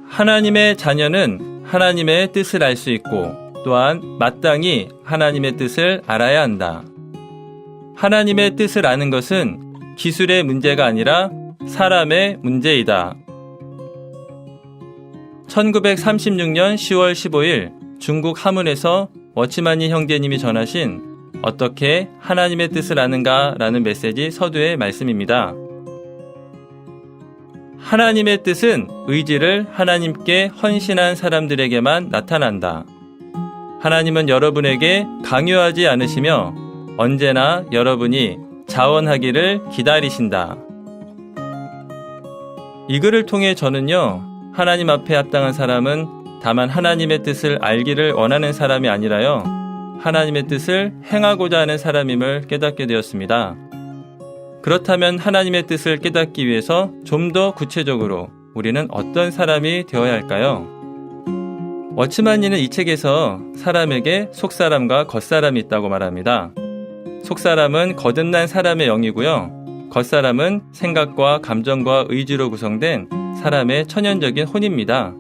하나님의 자녀는 하나님의 뜻을 알 수 있고 또한 마땅히 하나님의 뜻을 알아야 한다. 하나님의 뜻을 아는 것은 기술의 문제가 아니라 사람의 문제이다. 1936년 10월 15일 중국 하문에서 워치마니 형제님이 전하신 어떻게 하나님의 뜻을 아는가 라는 메시지 서두의 말씀입니다. 하나님의 뜻은 의지를 하나님께 헌신한 사람들에게만 나타난다. 하나님은 여러분에게 강요하지 않으시며 언제나 여러분이 자원하기를 기다리신다. 이 글을 통해 저는요, 하나님 앞에 합당한 사람은 다만 하나님의 뜻을 알기를 원하는 사람이 아니라요, 하나님의 뜻을 행하고자 하는 사람임을 깨닫게 되었습니다. 그렇다면 하나님의 뜻을 깨닫기 위해서 좀 더 구체적으로 우리는 어떤 사람이 되어야 할까요? 워치마니는 이 책에서 사람에게 속사람과 겉사람이 있다고 말합니다. 속사람은 거듭난 사람의 영이고요. 겉사람은 생각과 감정과 의지로 구성된 사람의 천연적인 혼입니다.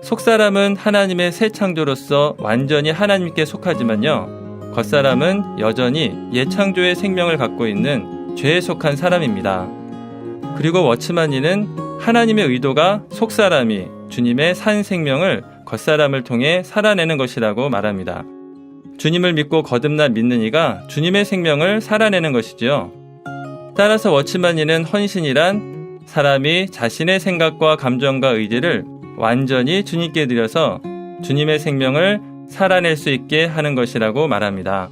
속사람은 하나님의 새 창조로서 완전히 하나님께 속하지만요, 겉사람은 여전히 예창조의 생명을 갖고 있는 죄에 속한 사람입니다. 그리고 워치마니는 하나님의 의도가 속사람이 주님의 산 생명을 겉사람을 통해 살아내는 것이라고 말합니다. 주님을 믿고 거듭난 믿는 이가 주님의 생명을 살아내는 것이지요. 따라서 워치마니는 헌신이란 사람이 자신의 생각과 감정과 의지를 완전히 주님께 드려서 주님의 생명을 살아낼 수 있게 하는 것이라고 말합니다.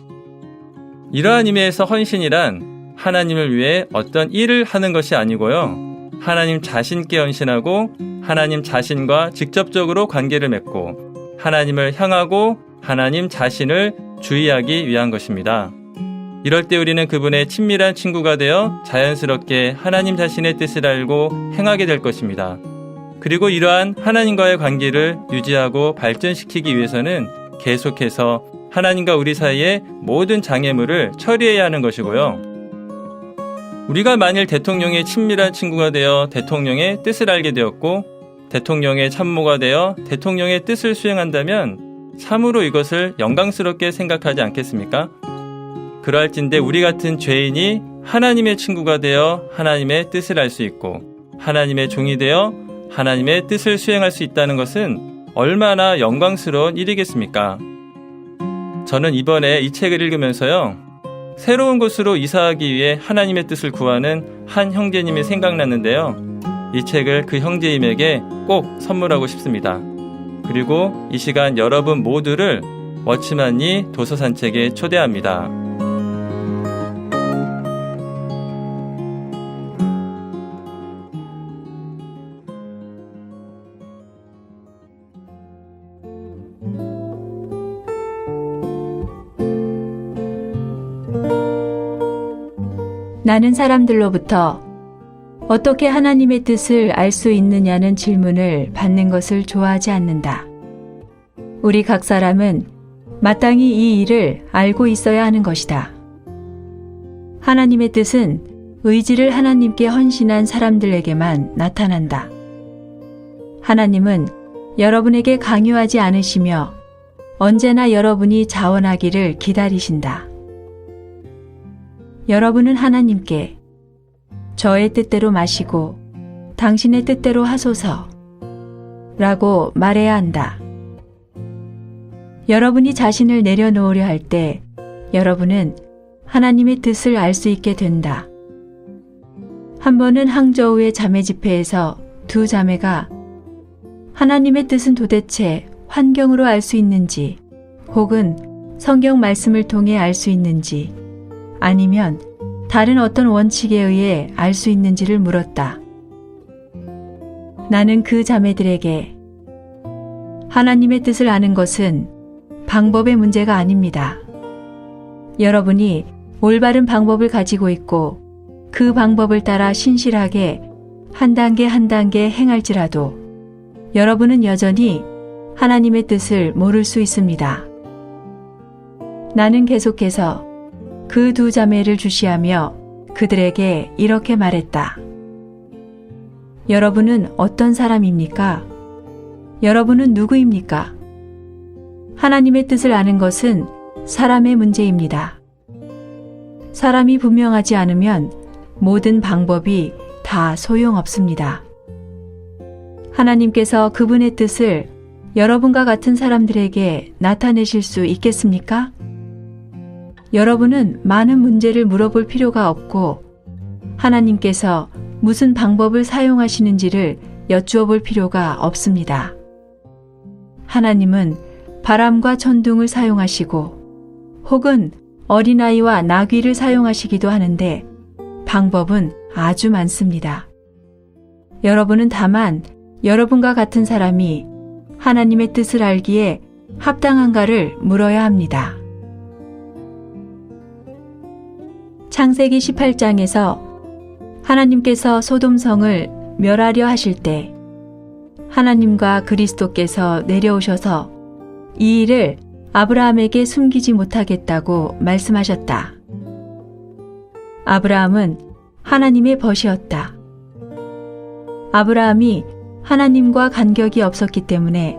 이러한 의미에서 헌신이란 하나님을 위해 어떤 일을 하는 것이 아니고요, 하나님 자신께 헌신하고 하나님 자신과 직접적으로 관계를 맺고 하나님을 향하고 하나님 자신을 주의하기 위한 것입니다. 이럴 때 우리는 그분의 친밀한 친구가 되어 자연스럽게 하나님 자신의 뜻을 알고 행하게 될 것입니다. 그리고 이러한 하나님과의 관계를 유지하고 발전시키기 위해서는 계속해서 하나님과 우리 사이의 모든 장애물을 처리해야 하는 것이고요. 우리가 만일 대통령의 친밀한 친구가 되어 대통령의 뜻을 알게 되었고 대통령의 참모가 되어 대통령의 뜻을 수행한다면 참으로 이것을 영광스럽게 생각하지 않겠습니까? 그러할진대 우리 같은 죄인이 하나님의 친구가 되어 하나님의 뜻을 알 수 있고 하나님의 종이 되어 하나님의 뜻을 수행할 수 있다는 것은 얼마나 영광스러운 일이겠습니까? 저는 이번에 이 책을 읽으면서요, 새로운 곳으로 이사하기 위해 하나님의 뜻을 구하는 한 형제님이 생각났는데요, 이 책을 그 형제님에게 꼭 선물하고 싶습니다. 그리고 이 시간 여러분 모두를 워치마니 도서산책에 초대합니다. 나는 사람들로부터 어떻게 하나님의 뜻을 알 수 있느냐는 질문을 받는 것을 좋아하지 않는다. 우리 각 사람은 마땅히 이 일을 알고 있어야 하는 것이다. 하나님의 뜻은 의지를 하나님께 헌신한 사람들에게만 나타난다. 하나님은 여러분에게 강요하지 않으시며 언제나 여러분이 자원하기를 기다리신다. 여러분은 하나님께 저의 뜻대로 마시고 당신의 뜻대로 하소서 라고 말해야 한다. 여러분이 자신을 내려놓으려 할 때 여러분은 하나님의 뜻을 알 수 있게 된다. 한 번은 항저우의 자매 집회에서 두 자매가 하나님의 뜻은 도대체 환경으로 알 수 있는지 혹은 성경 말씀을 통해 알 수 있는지 아니면 다른 어떤 원칙에 의해 알 수 있는지를 물었다. 나는 그 자매들에게 하나님의 뜻을 아는 것은 방법의 문제가 아닙니다. 여러분이 올바른 방법을 가지고 있고 그 방법을 따라 신실하게 한 단계 한 단계 행할지라도 여러분은 여전히 하나님의 뜻을 모를 수 있습니다. 나는 계속해서 그 두 자매를 주시하며 그들에게 이렇게 말했다. 여러분은 어떤 사람입니까? 여러분은 누구입니까? 하나님의 뜻을 아는 것은 사람의 문제입니다. 사람이 분명하지 않으면 모든 방법이 다 소용없습니다. 하나님께서 그분의 뜻을 여러분과 같은 사람들에게 나타내실 수 있겠습니까? 여러분은 많은 문제를 물어볼 필요가 없고 하나님께서 무슨 방법을 사용하시는지를 여쭈어 볼 필요가 없습니다. 하나님은 바람과 천둥을 사용하시고 혹은 어린아이와 나귀를 사용하시기도 하는데 방법은 아주 많습니다. 여러분은 다만 여러분과 같은 사람이 하나님의 뜻을 알기에 합당한가를 물어야 합니다. 창세기 18장에서 하나님께서 소돔성을 멸하려 하실 때 하나님과 그리스도께서 내려오셔서 이 일을 아브라함에게 숨기지 못하겠다고 말씀하셨다. 아브라함은 하나님의 벗이었다. 아브라함이 하나님과 간격이 없었기 때문에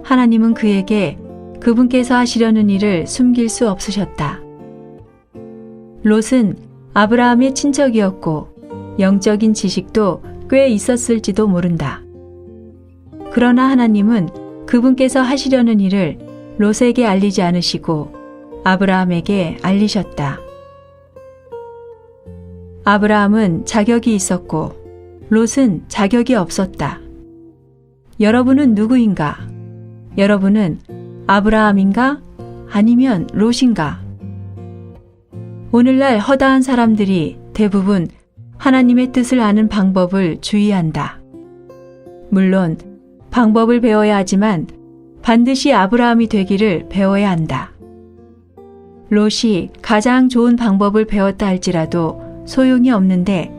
하나님은 그에게 그분께서 하시려는 일을 숨길 수 없으셨다. 롯은 아브라함의 친척이었고 영적인 지식도 꽤 있었을지도 모른다. 그러나 하나님은 그분께서 하시려는 일을 롯에게 알리지 않으시고 아브라함에게 알리셨다. 아브라함은 자격이 있었고 롯은 자격이 없었다. 여러분은 누구인가? 여러분은 아브라함인가? 아니면 롯인가? 오늘날 허다한 사람들이 대부분 하나님의 뜻을 아는 방법을 주의한다. 물론 방법을 배워야 하지만 반드시 아브라함이 되기를 배워야 한다. 롯이 가장 좋은 방법을 배웠다 할지라도 소용이 없는데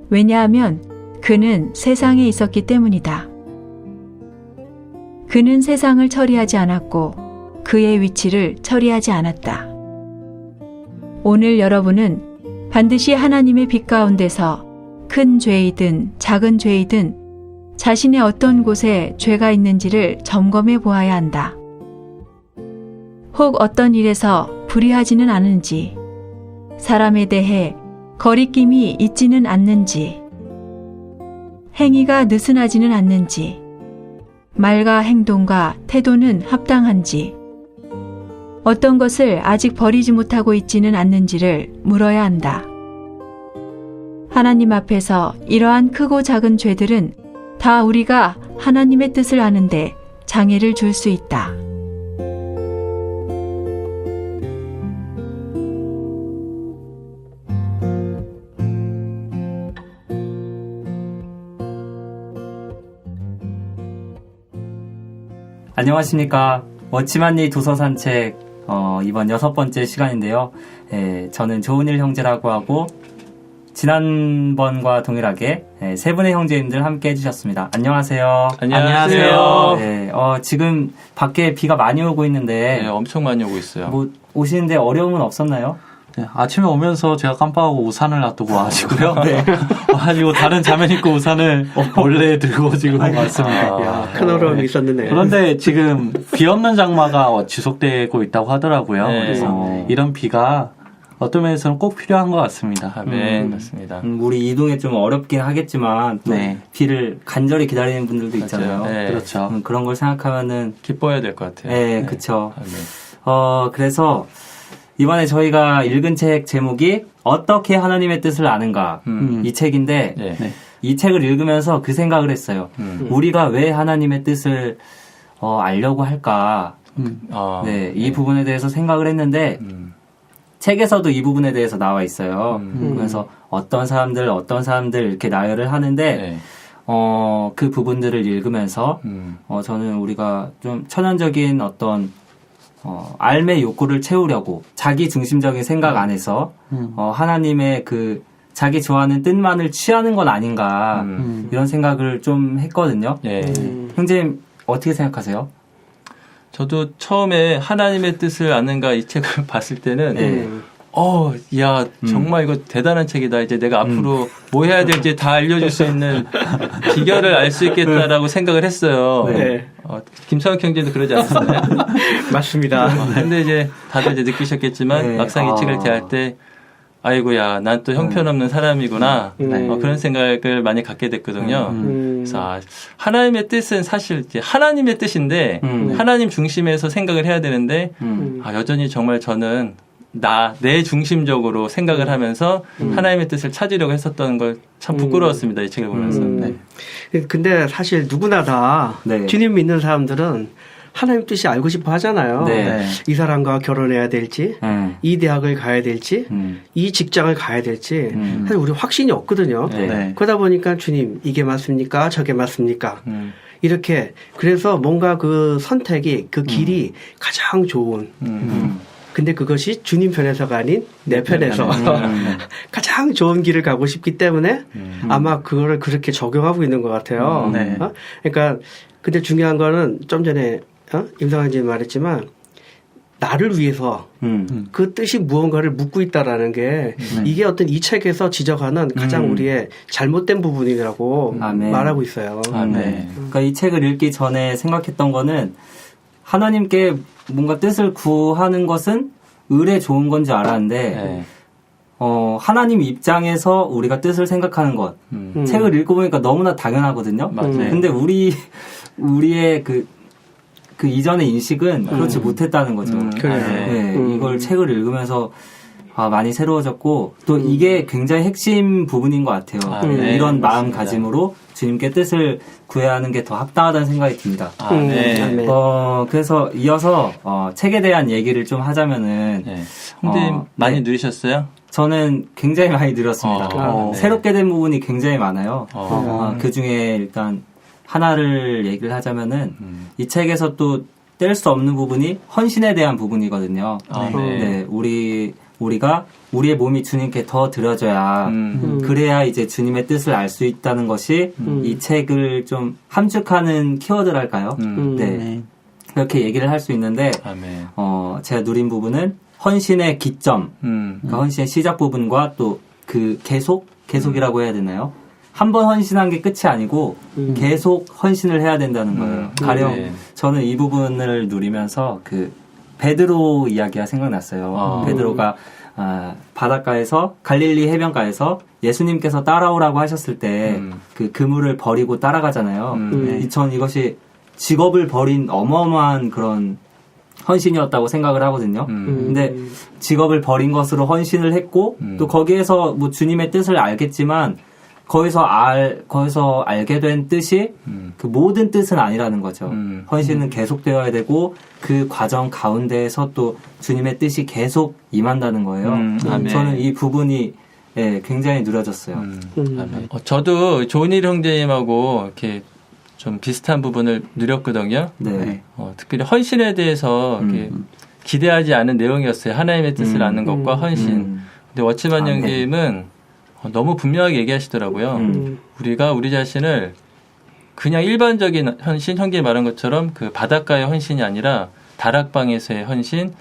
왜냐하면 그는 세상에 있었기 때문이다. 그는 세상을 처리하지 않았고 그의 위치를 처리하지 않았다. 오늘 여러분은 반드시 하나님의 빛 가운데서 큰 죄이든 작은 죄이든 자신의 어떤 곳에 죄가 있는지를 점검해 보아야 한다. 혹 어떤 일에서 불의하지는 않은지, 사람에 대해 거리낌이 있지는 않는지, 행위가 느슨하지는 않는지, 말과 행동과 태도는 합당한지, 어떤 것을 아직 버리지 못하고 있지는 않는지를 물어야 한다. 하나님 앞에서 이러한 크고 작은 죄들은 다 우리가 하나님의 뜻을 아는데 장애를 줄 수 있다. 안녕하십니까. 멋지만리 도서산책 이번 6번째 시간인데요. 저는 좋은일 형제라고 하고 지난번과 동일하게 세 분의 형제님들 함께 해주셨습니다. 안녕하세요. 안녕하세요. 지금 밖에 비가 많이 오고 있는데 네, 엄청 많이 오고 있어요. 뭐 오시는데 어려움은 없었나요? 네, 아침에 오면서 제가 깜빡하고 우산을 놔두고 와가지고요. 네. 와가지고 다른 자매님거 우산을 원래 들고 지금 왔습니다. 큰 어려움이 있었는데. 그런데 지금 비 없는 장마가 지속되고 있다고 하더라고요. 네. 그래서 이런 비가 어떤 면에서는 꼭 필요한 것 같습니다. 맞습니다. 우리 이동에 좀 어렵긴 하겠지만 또 네. 비를 간절히 기다리는 분들도 있잖아요. 맞아요. 네. 그렇죠. 그런 걸 생각하면은 기뻐야 될 것 같아요. 네, 그쵸. 아멘. 그래서 이번에 저희가 읽은 책 제목이 어떻게 하나님의 뜻을 아는가 이 책인데 네. 네. 이 책을 읽으면서 그 생각을 했어요. 우리가 왜 하나님의 뜻을 알려고 할까? 네, 이 부분에 대해서 생각을 했는데 책에서도 이 부분에 대해서 나와 있어요. 그래서 어떤 사람들 이렇게 나열을 하는데 네. 그 부분들을 읽으면서 저는 우리가 좀 천연적인 어떤 삶의 욕구를 채우려고 자기 중심적인 생각 안에서 하나님의 그 자기 좋아하는 뜻만을 취하는 건 아닌가 이런 생각을 좀 했거든요. 예. 형제님 어떻게 생각하세요? 저도 처음에 하나님의 뜻을 아는가 이 책을 봤을 때는 네. 야, 정말 이거 대단한 책이다. 이제 내가 앞으로 뭐 해야 될지 다 알려줄 수 있는 비결을 알 수 있겠다라고 생각을 했어요. 네. 김성욱 형제도 그러지 않았나요? 맞습니다. 근데 이제 다들 이제 느끼셨겠지만 네. 막상 이 책을 대할 때 아이고야, 난 또 형편없는 사람이구나. 네. 그런 생각을 많이 갖게 됐거든요. 그래서 하나님의 뜻은 사실 이제 하나님의 뜻인데 하나님 중심에서 생각을 해야 되는데 여전히 정말 저는 내 중심적으로 생각을 하면서 하나님의 뜻을 찾으려고 했었던 걸 참 부끄러웠습니다. 이 책을 보면서. 네. 근데 사실 누구나 다 네. 주님 믿는 사람들은 하나님 뜻이 알고 싶어 하잖아요. 네. 이 사람과 결혼해야 될지, 이 대학을 가야 될지, 이 직장을 가야 될지, 사실 우리 확신이 없거든요. 네. 그러다 보니까 주님, 이게 맞습니까? 저게 맞습니까? 이렇게, 그래서 뭔가 그 선택이, 그 길이 가장 좋은, 근데 그것이 주님 편에서가 아닌 내 편에서 가장 좋은 길을 가고 싶기 때문에 아마 그거를 그렇게 적용하고 있는 것 같아요. 네. 그러니까 근데 중요한 거는 좀 전에 임상환 말했지만 나를 위해서 그 뜻이 무언가를 묻고 있다라는 게 이게 어떤 이 책에서 지적하는 가장 우리의 잘못된 부분이라고 아멘. 말하고 있어요. 네. 그러니까 이 책을 읽기 전에 생각했던 거는 하나님께 뭔가 뜻을 구하는 것은 의뢰 좋은 건지 알았는데 하나님 입장에서 우리가 뜻을 생각하는 것 책을 읽어보니까 너무나 당연하거든요. 근데 우리의 그 이전의 인식은 그렇지 못했다는 거죠. 네, 이걸 책을 읽으면서 많이 새로워졌고 또 이게 굉장히 핵심 부분인 것 같아요. 네, 이런 맞습니다. 마음가짐으로 주님께 뜻을 구해야 하는 게 더 합당하다는 생각이 듭니다. 네. 그래서 이어서 책에 대한 얘기를 좀 하자면은 네. 형님 많이 네. 누리셨어요? 저는 굉장히 많이 늘었습니다. 네. 새롭게 된 부분이 굉장히 많아요. 어. 그 중에 일단 하나를 얘기를 하자면은 이 책에서 또 뗄 수 없는 부분이 헌신에 대한 부분이거든요. 네. 우리가 우리의 몸이 주님께 더 드려져야 그래야 이제 주님의 뜻을 알 수 있다는 것이 이 책을 좀 함축하는 키워드랄까요? 네. 그렇게 얘기를 할 수 있는데 아멘. 제가 누린 부분은 헌신의 기점, 그러니까 헌신의 시작 부분과 또 그 계속이라고 해야 되나요? 한 번 헌신한 게 끝이 아니고 계속 헌신을 해야 된다는 거예요. 가령 네. 저는 이 부분을 누리면서 그 베드로 이야기가 생각났어요. 베드로가 바닷가에서 갈릴리 해변가에서 예수님께서 따라오라고 하셨을 때 그 그물을 버리고 따라가잖아요. 전 이것이 직업을 버린 어마어마한 그런 헌신이었다고 생각을 하거든요. 근데 직업을 버린 것으로 헌신을 했고 또 거기에서 뭐 주님의 뜻을 알겠지만 거기서 알게 된 뜻이 그 모든 뜻은 아니라는 거죠. 헌신은 계속되어야 되고 그 과정 가운데에서 또 주님의 뜻이 계속 임한다는 거예요. 아멘. 저는 이 부분이 굉장히 누려졌어요. 아멘. 저도 조은일 형제님하고 이렇게 좀 비슷한 부분을 누렸거든요. 네. 특별히 헌신에 대해서 이렇게 기대하지 않은 내용이었어요. 하나님의 뜻을 아는 것과 헌신. 근데 워치만 형님은 너무 분명하게 얘기하시더라고요. 우리가 우리 자신을 그냥 일반적인 헌신, 형님이 말한 것처럼 그 바닷가의 헌신이 아니라 다락방에서의 헌신,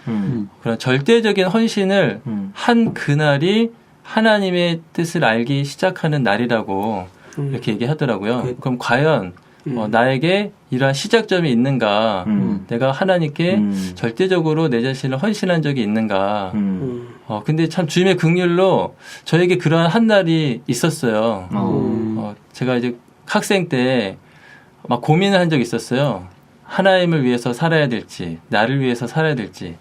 그런 절대적인 헌신을 한 그날이 하나님의 뜻을 알기 시작하는 날이라고 이렇게 얘기하더라고요. 그럼 과연 나에게 이러한 시작점이 있는가? 내가 하나님께 절대적으로 내 자신을 헌신한 적이 있는가? 근데 참 주님의 긍휼로 저에게 그러한 한 날이 있었어요. 제가 이제 학생 때 막 고민을 한 적이 있었어요. 하나님을 위해서 살아야 될지, 나를 위해서 살아야 될지.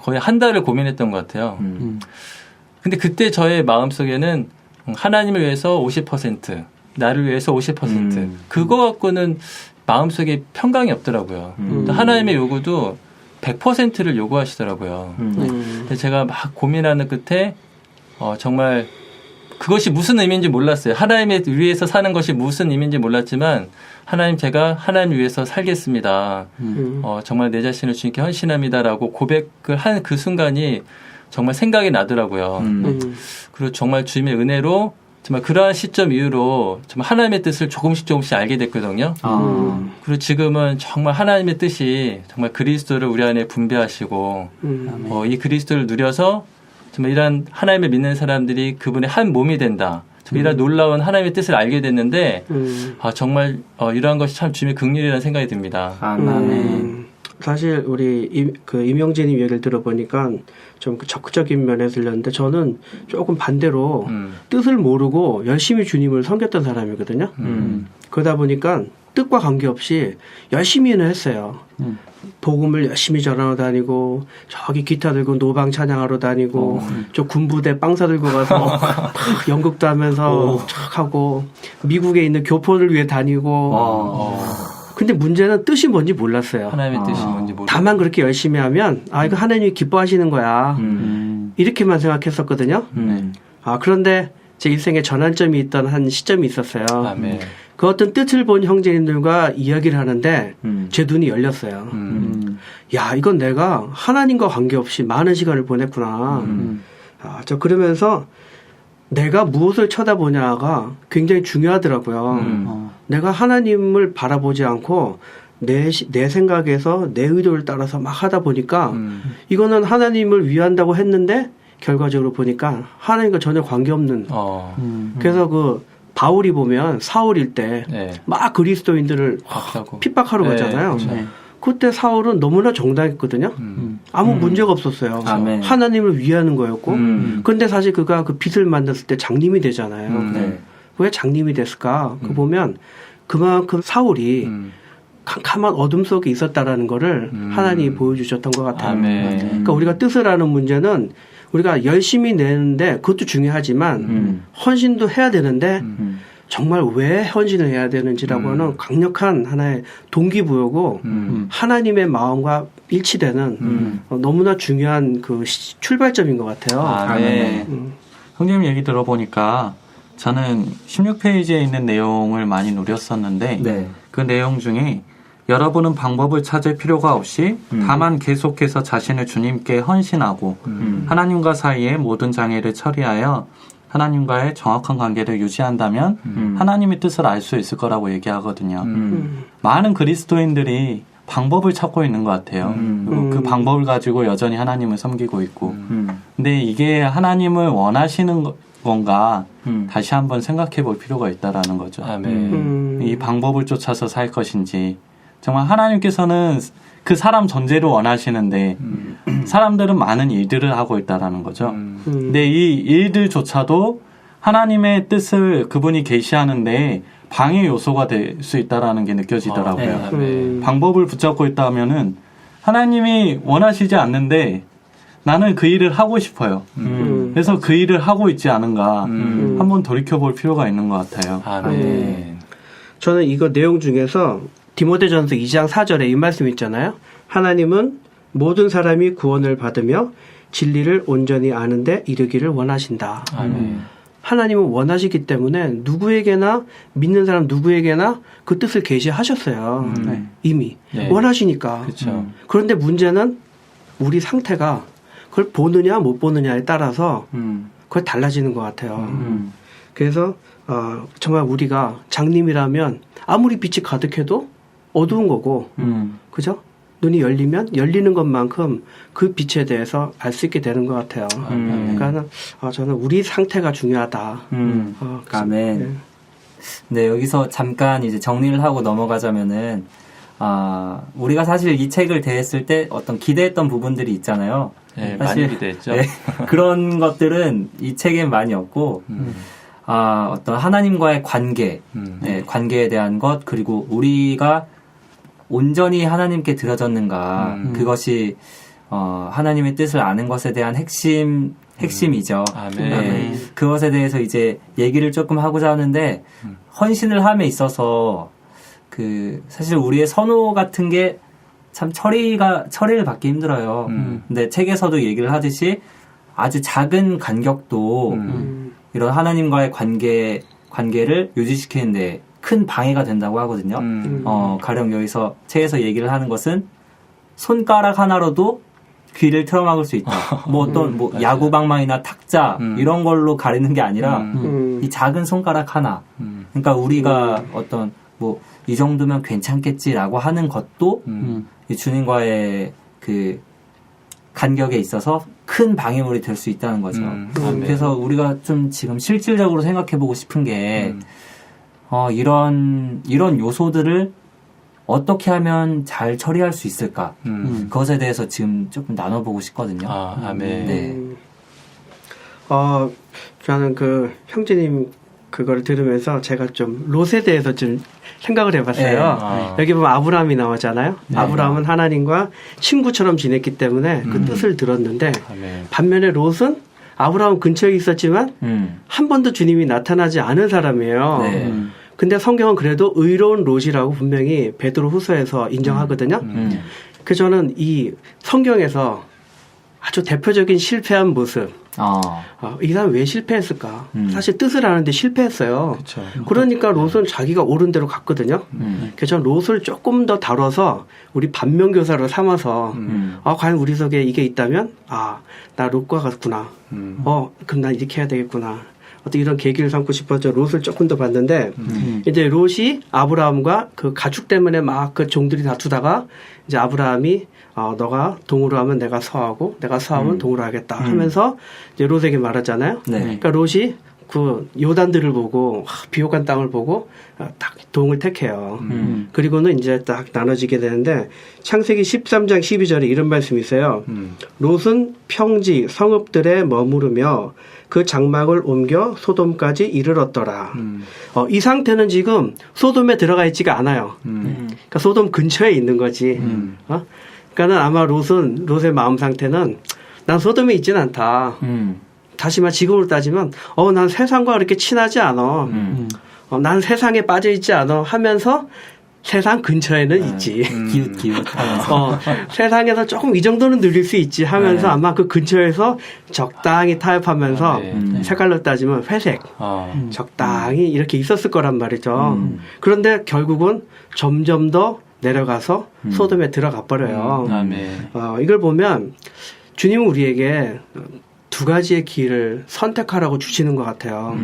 거의 한 달을 고민했던 것 같아요. 근데 그때 저의 마음속에는 하나님을 위해서 50%, 나를 위해서 50%. 그거 갖고는 마음속에 평강이 없더라고요. 또 하나님의 요구도 100%를 요구하시더라고요. 근데 제가 막 고민하는 끝에 정말 그것이 무슨 의미인지 몰랐어요. 하나님을 위해서 사는 것이 무슨 의미인지 몰랐지만 하나님, 제가 하나님 위해서 살겠습니다. 정말 내 자신을 주님께 헌신합니다라고 고백을 한 그 순간이 정말 생각이 나더라고요. 그리고 정말 주님의 은혜로 정말 그러한 시점 이후로 정말 하나님의 뜻을 조금씩 알게 됐거든요. 그리고 지금은 정말 하나님의 뜻이 정말 그리스도를 우리 안에 분배하시고 이 그리스도를 누려서 정말 이런 하나님을 믿는 사람들이 그분의 한 몸이 된다. 이런 놀라운 하나님의 뜻을 알게 됐는데 정말 이러한 것이 참 주님의 긍휼이라는 생각이 듭니다. 아멘. 사실 우리 임영재님 얘기를 들어보니까 좀 적극적인 면에 들렸는데 저는 조금 반대로 뜻을 모르고 열심히 주님을 섬겼던 사람이거든요. 그러다 보니까 뜻과 관계없이 열심히는 했어요. 복음을 열심히 전하러 다니고 저기 기타 들고 노방 찬양하러 다니고 저 군부대 빵 사들고 가서 막 연극도 하면서 촥 하고 미국에 있는 교포를 위해 다니고 근데 문제는 뜻이 뭔지 몰랐어요. 하나님의 뜻이 뭔지 모르고 다만 그렇게 열심히 하면 이거 하나님이 기뻐하시는 거야. 이렇게만 생각했었거든요. 그런데 제 인생에 전환점이 있던 한 시점이 있었어요. 아멘. 그 어떤 뜻을 본 형제님들과 이야기를 하는데 제 눈이 열렸어요. 야, 이건 내가 하나님과 관계없이 많은 시간을 보냈구나. 저 그러면서 내가 무엇을 쳐다보냐가 굉장히 중요하더라고요. 내가 하나님을 바라보지 않고 내 생각에서 내 의도를 따라서 막 하다 보니까 이거는 하나님을 위한다고 했는데 결과적으로 보니까 하나님과 전혀 관계없는 그래서 그 바울이 보면 사울일 때 막 그리스도인들을 핍박하러 가잖아요. 그때 사울은 너무나 정당했거든요. 아무 문제가 없었어요. 아멘. 하나님을 위하는 거였고. 그런데 사실 그가 그 빚을 만났을 때 장님이 되잖아요. 왜 장님이 됐을까? 그 보면 그만큼 사울이 캄캄한 어둠 속에 있었다라는 거를 하나님이 보여주셨던 것 같아요. 아멘. 그러니까 우리가 뜻을 아는 문제는 우리가 열심히 내는데 그것도 중요하지만 헌신도 해야 되는데 정말 왜 헌신을 해야 되는지라고 하는 강력한 하나의 동기부여고 하나님의 마음과 일치되는 너무나 중요한 그 출발점인 것 같아요. 아멘. 형님 얘기 들어보니까 저는 16페이지에 있는 내용을 많이 누렸었는데 그 내용 중에 여러분은 방법을 찾을 필요가 없이 다만 계속해서 자신을 주님께 헌신하고 하나님과 사이의 모든 장애를 처리하여 하나님과의 정확한 관계를 유지한다면 하나님의 뜻을 알 수 있을 거라고 얘기하거든요. 많은 그리스도인들이 방법을 찾고 있는 것 같아요. 그리고 그 방법을 가지고 여전히 하나님을 섬기고 있고 근데 이게 하나님을 원하시는 건가 다시 한번 생각해 볼 필요가 있다라는 거죠. 아멘. 이 방법을 쫓아서 살 것인지 정말 하나님께서는 그 사람 전제를 원하시는데 사람들은 많은 일들을 하고 있다라는 거죠. 근데 이 일들조차도 하나님의 뜻을 그분이 계시하는데 방해 요소가 될 수 있다라는 게 느껴지더라고요. 방법을 붙잡고 있다면은 하나님이 원하시지 않는데 나는 그 일을 하고 싶어요. 그래서 그 일을 하고 있지 않은가 한번 돌이켜볼 필요가 있는 것 같아요. 아멘. 저는 이거 내용 중에서 디모데전서 2장 4절에 이 말씀 있잖아요. 하나님은 모든 사람이 구원을 받으며 진리를 온전히 아는데 이르기를 원하신다. 아멘. 하나님은 원하시기 때문에 누구에게나 믿는 사람 누구에게나 그 뜻을 계시하셨어요. 이미 원하시니까. 그렇죠. 그런데 문제는 우리 상태가 그걸 보느냐 못 보느냐에 따라서 그걸 달라지는 것 같아요. 그래서 정말 우리가 장님이라면 아무리 빛이 가득해도 어두운 거고, 그죠? 눈이 열리면 열리는 것만큼 그 빛에 대해서 알 수 있게 되는 것 같아요. 그러니까 저는 우리 상태가 중요하다. 아멘. 네, 여기서 잠깐 이제 정리를 하고 넘어가자면은, 우리가 사실 이 책을 대했을 때 어떤 기대했던 부분들이 있잖아요. 네, 사실, 많이 기대했죠. 네, 그런 것들은 이 책엔 많이 없고, 어떤 하나님과의 관계, 네, 관계에 대한 것, 그리고 우리가 온전히 하나님께 드려졌는가, 그것이, 하나님의 뜻을 아는 것에 대한 핵심이죠. 아멘. 네, 그것에 대해서 이제 얘기를 조금 하고자 하는데, 헌신을 함에 있어서, 사실 우리의 선호 같은 게 참 처리를 받기 힘들어요. 근데 책에서도 얘기를 하듯이 아주 작은 간격도 이런 하나님과의 관계를 유지시키는데 큰 방해가 된다고 하거든요. 가령 여기서 책에서 얘기를 하는 것은 손가락 하나로도 귀를 틀어막을 수 있다. 뭐 어떤 야구방망이나 탁자 이런 걸로 가리는 게 아니라 이 작은 손가락 하나. 그러니까 우리가 어떤 이 정도면 괜찮겠지라고 하는 것도 이 주님과의 그 간격에 있어서 큰 방해물이 될 수 있다는 거죠. 그래서 우리가 좀 지금 실질적으로 생각해보고 싶은 게 이런 요소들을 어떻게 하면 잘 처리할 수 있을까? 그것에 대해서 지금 조금 나눠보고 싶거든요. 아멘. 네. 저는 그 형제님 그걸 들으면서 제가 좀 롯에 대해서 좀 생각을 해봤어요. 여기 보면 아브라함이 나오잖아요. 아브라함은 하나님과 친구처럼 지냈기 때문에 그 뜻을 들었는데 반면에 롯은 아브라함 근처에 있었지만 한 번도 주님이 나타나지 않은 사람이에요. 근데 성경은 그래도 의로운 롯이라고 분명히 베드로후서에서 인정하거든요. 그래서 저는 이 성경에서 아주 대표적인 실패한 모습. 이 사람 왜 실패했을까? 사실 뜻을 아는데 실패했어요. 그쵸. 그러니까 롯은 자기가 옳은 대로 갔거든요. 그래서 저는 롯을 조금 더 다뤄서 우리 반면교사로 삼아서 과연 우리 속에 이게 있다면 나 롯과 같구나. 그럼 난 이렇게 해야 되겠구나. 어떤 이런 계기를 삼고 싶어서 롯을 조금 더 봤는데 이제 롯이 아브라함과 그 가축 때문에 막 그 종들이 다투다가 이제 아브라함이 너가 동으로 하면 내가 서하고 내가 서하면 동으로 하겠다 하면서 이제 롯에게 말하잖아요. 그러니까 롯이 그 요단들을 보고 비옥한 땅을 보고 딱 동을 택해요. 그리고는 이제 딱 나눠지게 되는데 창세기 13장 12절에 이런 말씀이 있어요. 롯은 평지 성읍들에 머무르며 그 장막을 옮겨 소돔까지 이르렀더라. 이 상태는 지금 소돔에 들어가 있지가 않아요. 그러니까 소돔 근처에 있는 거지. 그러니까는 아마 롯의 마음 상태는 난 소돔에 있지는 않다. 다시 말 지금으로 따지면 난 세상과 그렇게 친하지 않아. 난 세상에 빠져 있지 않아 하면서 세상 근처에는 있지. 기웃기웃. 세상에서 조금 이 정도는 누릴 수 있지 하면서 아마 그 근처에서 적당히 타협하면서 색깔로 따지면 회색. 적당히 이렇게 있었을 거란 말이죠. 그런데 결국은 점점 더 내려가서 소돔에 들어가 버려요. 이걸 보면 주님은 우리에게 두 가지의 길을 선택하라고 주시는 것 같아요.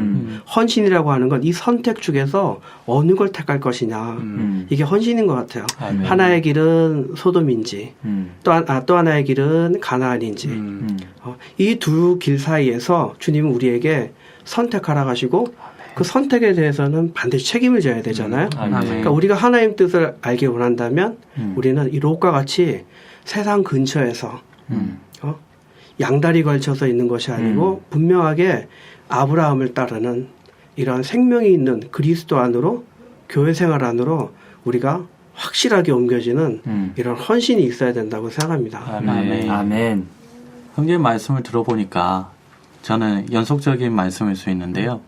헌신이라고 하는 건 이 선택 중에서 어느 걸 택할 것이냐. 이게 헌신인 것 같아요. 하나의 길은 소돔인지 또 하나의 길은 가나안인지 이 두 길 사이에서 주님은 우리에게 선택하라 하시고 그 선택에 대해서는 반드시 책임을 져야 되잖아요. 그러니까 우리가 하나님 뜻을 알기 원한다면 우리는 이 롯과 같이 세상 근처에서 양다리 걸쳐서 있는 것이 아니고 분명하게 아브라함을 따르는 이런 생명이 있는 그리스도 안으로 교회 생활 안으로 우리가 확실하게 옮겨지는 이런 헌신이 있어야 된다고 생각합니다. 아멘. 형제님 말씀을 들어보니까 저는 연속적인 말씀일 수 있는데요.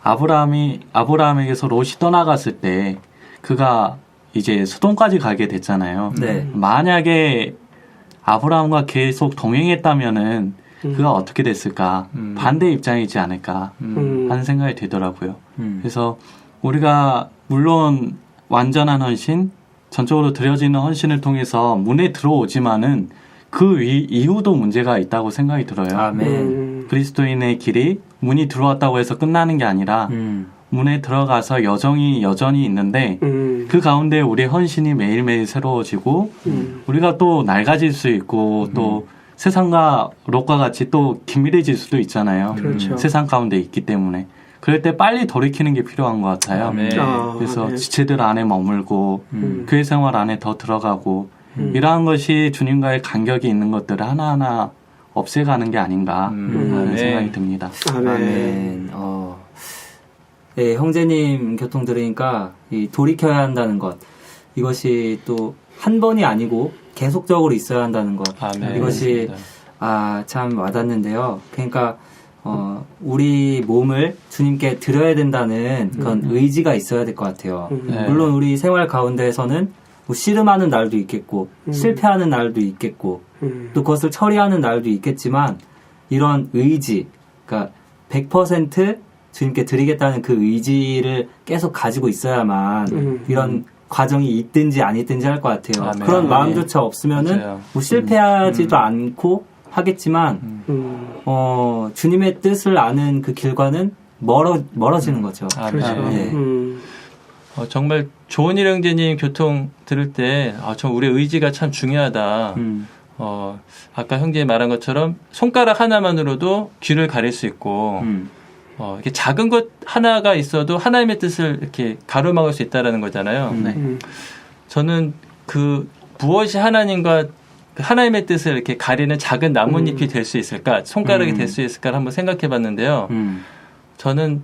아브라함에게서 롯이 떠나갔을 때 그가 이제 소돔까지 가게 됐잖아요. 만약에 아브라함과 계속 동행했다면은 그가 어떻게 됐을까? 반대 입장이지 않을까 하는 생각이 들더라고요. 그래서 우리가 물론 완전한 헌신, 전적으로 드려지는 헌신을 통해서 문에 들어오지만은 그 이후도 문제가 있다고 생각이 들어요. 그리스도인의 길이 문이 들어왔다고 해서 끝나는 게 아니라 문에 들어가서 여정이 여전히 있는데 그 가운데 우리의 헌신이 매일매일 새로워지고 우리가 또 낡아질 수 있고 또 세상과 롯과 같이 또 긴밀해질 수도 있잖아요. 세상 가운데 있기 때문에 그럴 때 빨리 돌이키는 게 필요한 것 같아요. 그래서 지체들 안에 머물고 교회 생활 안에 더 들어가고 이러한 것이 주님과의 간격이 있는 것들을 하나하나 없애가는 게 아닌가 하는 생각이 듭니다. 아멘. 네, 형제님 교통 들으니까 이 돌이켜야 한다는 것, 이것이 또 한 번이 아니고 계속적으로 있어야 한다는 것, 이것이 참 와닿는데요. 그러니까 우리 몸을 주님께 드려야 된다는 그런 의지가 있어야 될 것 같아요. 물론 우리 생활 가운데에서는 뭐 씨름하는 날도 있겠고 실패하는 날도 있겠고 또 그것을 처리하는 날도 있겠지만 이런 의지, 그러니까 100% 주님께 드리겠다는 그 의지를 계속 가지고 있어야만 이런 과정이 있든지 안 있든지 할 것 같아요. 그런 마음조차 없으면은 뭐 실패하지도 않고 하겠지만 주님의 뜻을 아는 그 길과는 멀어지는 거죠. 정말 좋은 일 형제님 교통 들을 때 우리의 의지가 참 중요하다. 아까 형제이 말한 것처럼 손가락 하나만으로도 귀를 가릴 수 있고, 이렇게 작은 것 하나가 있어도 하나님의 뜻을 이렇게 가로막을 수 있다라는 거잖아요. 저는 무엇이 하나님과 하나님의 뜻을 이렇게 가리는 작은 나뭇잎이 될 수 있을까, 손가락이 될 수 있을까를 한번 생각해 봤는데요. 저는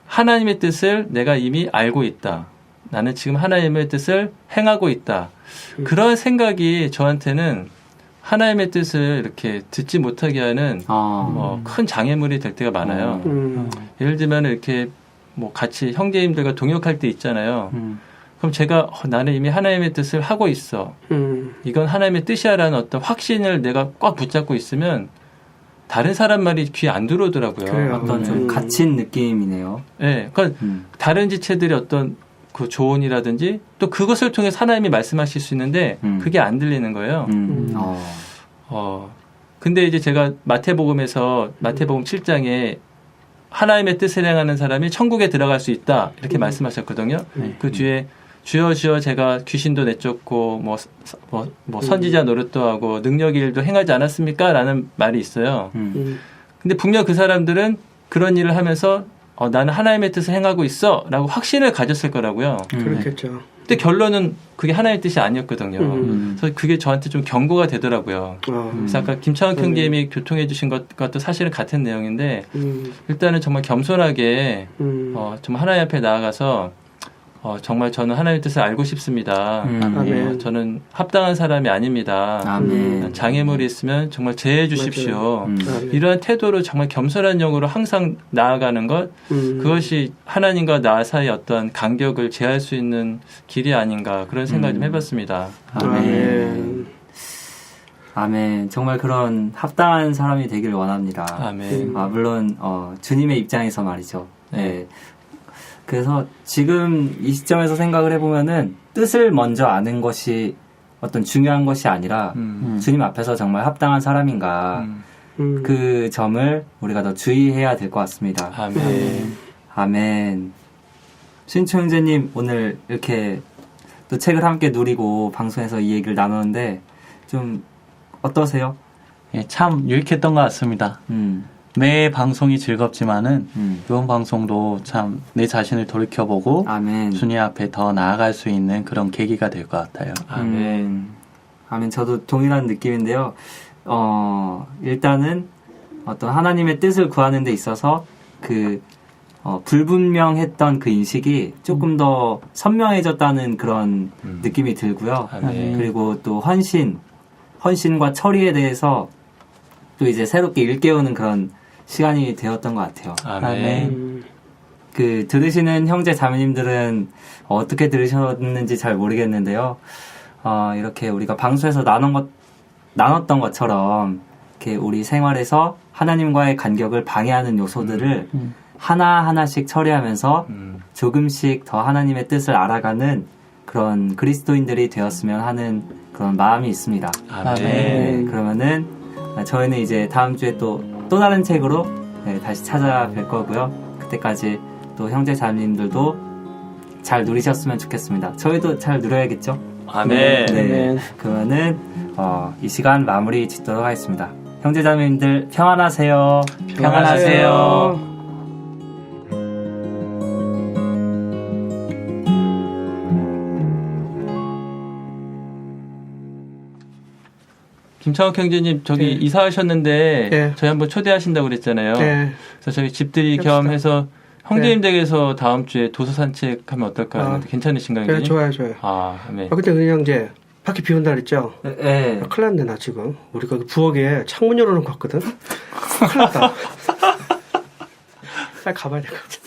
하나님의 뜻을 내가 이미 알고 있다. 나는 지금 하나님의 뜻을 행하고 있다. 그런 생각이 저한테는 하나님의 뜻을 이렇게 듣지 못하게 하는 큰 장애물이 될 때가 많아요. 예를 들면 이렇게 뭐 같이 형제님들과 동역할 때 있잖아요. 그럼 제가 나는 이미 하나님의 뜻을 하고 있어. 이건 하나님의 뜻이야라는 어떤 확신을 내가 꽉 붙잡고 있으면 다른 사람 말이 귀에 안 들어오더라고요. 그래요. 어떤 좀 갇힌 느낌이네요. 네, 그러니까 다른 지체들이 어떤 그 조언이라든지 또 그것을 통해서 하나님이 말씀하실 수 있는데 그게 안 들리는 거예요. 근데 이제 제가 마태복음 7장에 하나님의 뜻을 행하는 사람이 천국에 들어갈 수 있다 이렇게 말씀하셨거든요. 그 뒤에 주여 주여 제가 귀신도 내쫓고 뭐 선지자 노릇도 하고 능력의 일도 행하지 않았습니까? 라는 말이 있어요. 근데 분명 그 사람들은 그런 일을 하면서 나는 하나님의 뜻을 행하고 있어 라고 확신을 가졌을 거라고요. 그렇겠죠. 근데 결론은 그게 하나님의 뜻이 아니었거든요. 그래서 그게 저한테 좀 경고가 되더라고요. 그래서 아까 김창욱 형제님이 교통해 주신 것과도 사실은 같은 내용인데 일단은 정말 겸손하게 정말 하나님 앞에 나아가서 정말 저는 하나님의 뜻을 알고 싶습니다. 저는 합당한 사람이 아닙니다. 장애물이 있으면 정말 제해 주십시오. 이러한 태도로 정말 겸손한 영으로 항상 나아가는 것, 그것이 하나님과 나 사이의 어떤 간격을 제할 수 있는 길이 아닌가 그런 생각 좀 해봤습니다. 아멘. 정말 그런 합당한 사람이 되길 원합니다. 아멘. 물론 주님의 입장에서 말이죠. 네. 그래서 지금 이 시점에서 생각을 해보면은 뜻을 먼저 아는 것이 어떤 중요한 것이 아니라 주님 앞에서 정말 합당한 사람인가 그 점을 우리가 더 주의해야 될 것 같습니다. 아멘. 아멘. 신초 형제님 오늘 이렇게 또 책을 함께 누리고 방송에서 이 얘기를 나누는데 좀 어떠세요? 예, 참 유익했던 것 같습니다. 매 방송이 즐겁지만은 이번 방송도 참 내 자신을 돌이켜보고 아멘. 주님 앞에 더 나아갈 수 있는 그런 계기가 될 것 같아요. 아멘. 아멘. 저도 동일한 느낌인데요. 일단은 어떤 하나님의 뜻을 구하는 데 있어서 불분명했던 그 인식이 조금 더 선명해졌다는 그런 느낌이 들고요. 그리고 또 헌신과 처리에 대해서 또 이제 새롭게 일깨우는 그런 시간이 되었던 것 같아요. 아멘. 들으시는 형제 자매님들은 어떻게 들으셨는지 잘 모르겠는데요. 이렇게 우리가 방송에서 나눴던 것처럼 이렇게 우리 생활에서 하나님과의 간격을 방해하는 요소들을 하나하나씩 처리하면서 조금씩 더 하나님의 뜻을 알아가는 그런 그리스도인들이 되었으면 하는 그런 마음이 있습니다. 아멘. 네, 그러면은 저희는 이제 다음 주에 또 다른 책으로 다시 찾아뵐 거고요. 그때까지 또 형제 자매님들도 잘 누리셨으면 좋겠습니다. 저희도 잘 누려야겠죠? 아멘. 네. 그러면은 이 시간 마무리 짓도록 하겠습니다. 형제 자매님들 평안하세요. 평안하세요. 김창욱 형제님 저기 이사하셨는데 저희 한번 초대하신다고 그랬잖아요. 그래서 저희 집들이 겸해서 형제님 댁에서 다음 주에 도서 산책하면 어떨까? 괜찮으신가요? 네, 좋아요. 네. 근데 은희 형제 밖에 비 온다 그랬죠? 네. 큰일 났네 나 지금. 우리가 부엌에 창문 열어놓고 왔거든. 큰일 났다. 빨리 가봐야 될 것 같아.